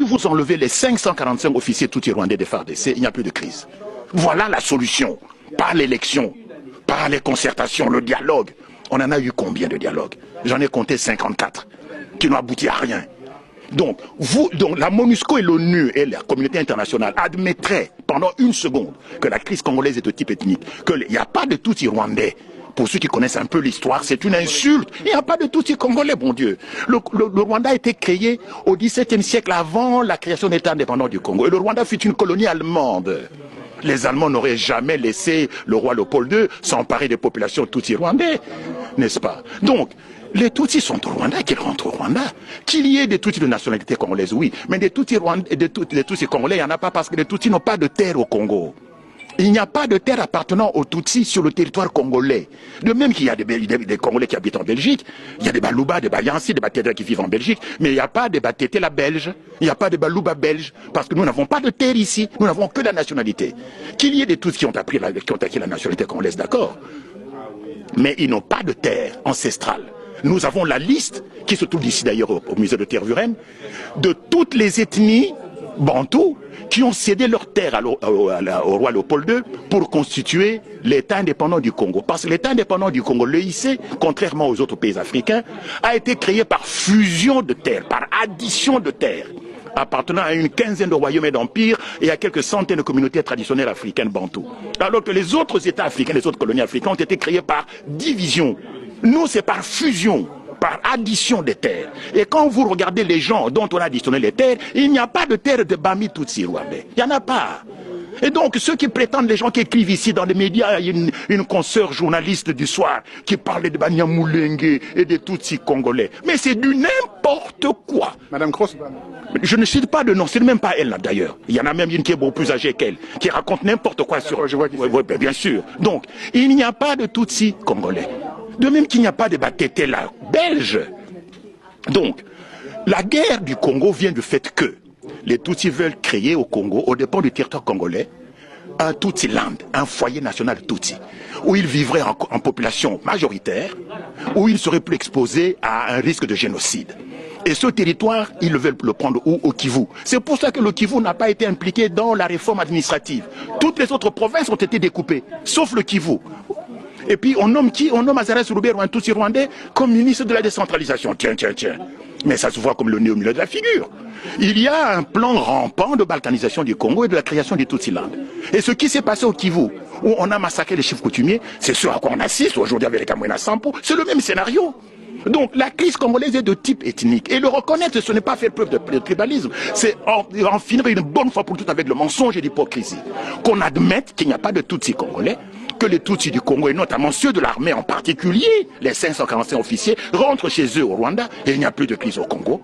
vous enlevez les 545 officiers tout rwandais des FARDC, il n'y a plus de crise. Voilà la solution. Par l'élection, par les concertations, le dialogue. On en a eu combien de dialogues? J'en ai compté 54, qui n'ont abouti à rien. Donc, la MONUSCO et l'ONU et la communauté internationale admettraient pendant une seconde que la crise congolaise est de type ethnique, qu'il n'y a pas de Tutsi rwandais. Pour ceux qui connaissent un peu l'histoire, c'est une insulte. Il n'y a pas de Tutsi congolais, bon Dieu. Le Rwanda a été créé au XVIIe siècle avant la création d'État indépendant du Congo. Et le Rwanda fut une colonie allemande. Les Allemands n'auraient jamais laissé le roi Léopold II s'emparer des populations Tutsi rwandais, n'est-ce pas? Donc, les Tutsis sont au Rwanda, qu'ils rentrent au Rwanda. Qu'il y ait des Tutsis de nationalité congolaise, oui. Mais des Tutsis congolais, il n'y en a pas parce que les Tutsis n'ont pas de terre au Congo. Il n'y a pas de terre appartenant aux Tutsis sur le territoire congolais. De même qu'il y a des Congolais qui habitent en Belgique, il y a des Balouba, des Bayansi, des Batété qui vivent en Belgique, mais il n'y a pas des Batété la belge, il n'y a pas de Balouba belge, parce que nous n'avons pas de terre ici, nous n'avons que la nationalité. Qu'il y ait des Tutsis qui ont acquis la nationalité congolaise, d'accord, mais ils n'ont pas de terre ancestrale. Nous avons la liste, qui se trouve ici d'ailleurs au musée de Tervuren, de toutes les ethnies bantous qui ont cédé leur terre au roi Léopold II pour constituer l'État indépendant du Congo. Parce que l'État indépendant du Congo, l'EIC, contrairement aux autres pays africains, a été créé par fusion de terres, par addition de terres, appartenant à une quinzaine de royaumes et d'empires et à quelques centaines de communautés traditionnelles africaines bantous. Alors que les autres États africains, les autres colonies africaines ont été créés par division. Nous, c'est par fusion, par addition des terres. Et quand vous regardez les gens dont on a additionné les terres, il n'y a pas de terre de Bami Tutsi rwandais. Il n'y en a pas. Et donc, ceux qui prétendent, les gens qui écrivent ici dans les médias, il y a une consoeur journaliste du soir qui parle de Banyamulenge et des Tutsis congolais. Mais c'est du n'importe quoi. Madame Cross. Je ne cite pas de nom, c'est même pas elle là d'ailleurs. Il y en a même une qui est beaucoup plus âgée qu'elle, qui raconte n'importe quoi sur... Je vois oui, bien sûr. Donc, il n'y a pas de Tutsis congolais. De même qu'il n'y a pas de Batété là, belge. Donc, la guerre du Congo vient du fait que les Tutsis veulent créer au Congo, au dépend du territoire congolais, un Tutsi-land, un foyer national Tutsi, où ils vivraient en population majoritaire, où ils seraient plus exposés à un risque de génocide. Et ce territoire, ils veulent le prendre où? Au Kivu. C'est pour ça que le Kivu n'a pas été impliqué dans la réforme administrative. Toutes les autres provinces ont été découpées, sauf le Kivu. Et puis on nomme qui? On nomme Azarès Roubert, un Tutsi rwandais, comme ministre de la décentralisation. Tiens. Mais ça se voit comme le nez au milieu de la figure. Il y a un plan rampant de balkanisation du Congo et de la création du Tutsi-land. Et ce qui s'est passé au Kivu, où on a massacré les chefs coutumiers, c'est ce à quoi on assiste aujourd'hui avec les Kamwena Sampo, c'est le même scénario. Donc la crise congolaise est de type ethnique. Et le reconnaître, ce n'est pas faire preuve de tribalisme, c'est en finir une bonne fois pour toutes avec le mensonge et l'hypocrisie. Qu'on admette qu'il n'y a pas de Tutsi congolais, que les Tutsis du Congo, et notamment ceux de l'armée en particulier, les 545 officiers, rentrent chez eux au Rwanda, et il n'y a plus de crise au Congo.